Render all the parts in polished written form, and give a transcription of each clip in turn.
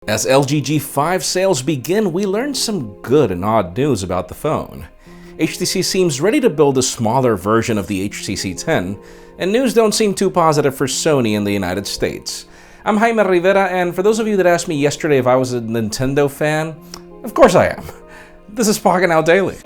As LG G5 sales begin, we learned some good and odd news about the phone. HTC seems ready to build a smaller version of the HTC 10, and news don't seem too positive for Sony in the United States. I'm Jaime Rivera, and for those of you that asked me yesterday if I was a Nintendo fan, of course I am. This is Pocketnow Daily.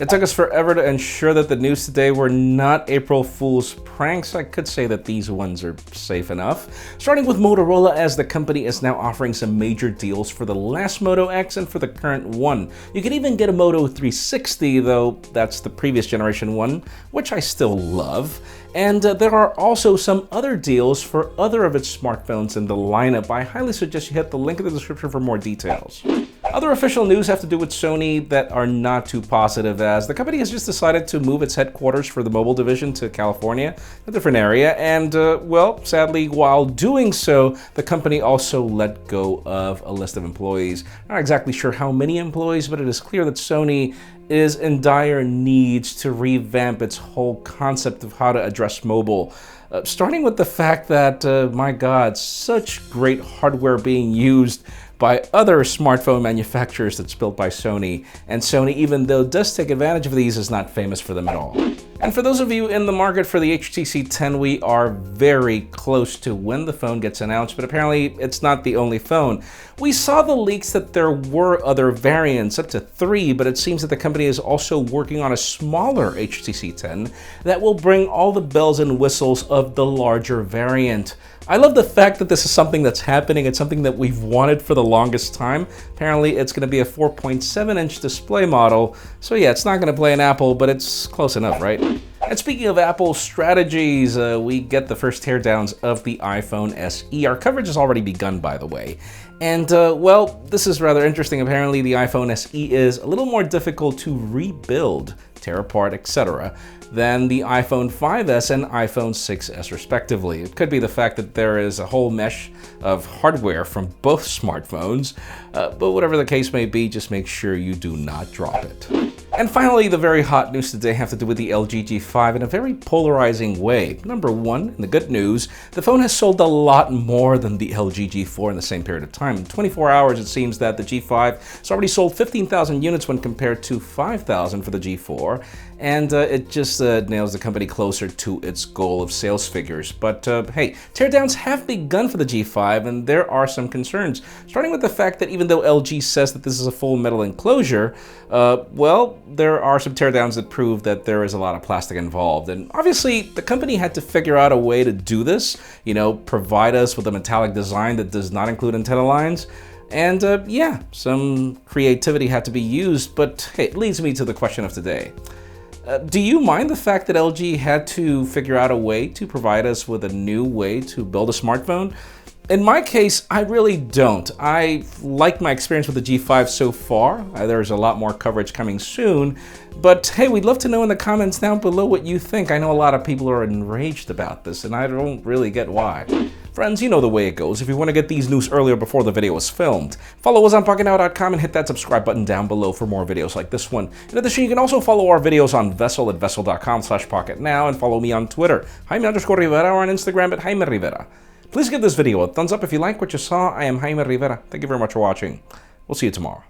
It took us forever to ensure that the news today were not April Fool's pranks. I could say that these ones are safe enough. Starting with Motorola, as the company is now offering some major deals for the last Moto X and for the current one. You can even get a Moto 360, though that's the previous generation one, which I still love. And there are also some other deals for other of its smartphones in the lineup. I highly suggest you hit the link in the description for more details. Other official news have to do with Sony that are not too positive, as the company has just decided to move its headquarters for the mobile division to California, a different area, and well, sadly, while doing so, the company also let go of a list of employees. Not exactly sure how many employees, but it is clear that Sony is in dire needs to revamp its whole concept of how to address mobile. Starting with the fact that, my God, such great hardware being used by other smartphone manufacturers that's built by Sony, and Sony, even though does take advantage of these, is not famous for them at all. And for those of you in the market for the HTC 10, we are very close to when the phone gets announced, but apparently it's not the only phone. We saw the leaks that there were other variants, up to 3, but it seems that the company is also working on a smaller HTC 10 that will bring all the bells and whistles of the larger variant. I love the fact that this is something that's happening. It's something that we've wanted for the longest time. Apparently, it's going to be a 4.7-inch display model. So yeah, it's not going to play an Apple, but it's close enough, right? And speaking of Apple strategies, we get the first teardowns of the iPhone SE. Our coverage has already begun, by the way. And, well, this is rather interesting. Apparently, the iPhone SE is a little more difficult to rebuild, tear apart, etc., than the iPhone 5S and iPhone 6S respectively. It could be the fact that there is a whole mesh of hardware from both smartphones, but whatever the case may be, just make sure you do not drop it. And finally, the very hot news today have to do with the LG G5 in a very polarizing way. Number one, in the good news, the phone has sold a lot more than the LG G4 in the same period of time. In 24 hours, it seems that the G5 has already sold 15,000 units when compared to 5,000 for the G4, and it just nails the company closer to its goal of sales figures. But hey, teardowns have begun for the G5, and there are some concerns, starting with the fact that even though LG says that this is a full metal enclosure, well, there are some teardowns that prove that there is a lot of plastic involved. And obviously, the company had to figure out a way to do this, you know, provide us with a metallic design that does not include antenna lines. And yeah, some creativity had to be used, but hey, it leads me to the question of today. Do you mind the fact that LG had to figure out a way to provide us with a new way to build a smartphone? In my case, I really don't. I like my experience with the G5 so far. There's a lot more coverage coming soon. But hey, we'd love to know in the comments down below what you think. I know a lot of people are enraged about this, and I don't really get why. Friends, you know the way it goes. If you want to get these news earlier before the video is filmed, follow us on Pocketnow.com and hit that subscribe button down below for more videos like this one. In addition, you can also follow our videos on Vessel at vessel.com/pocketnow and follow me on Twitter, Jaime_Rivera, or on Instagram at Jaime Rivera. Please give this video a thumbs up if you like what you saw. I am Jaime Rivera. Thank you very much for watching. We'll see you tomorrow.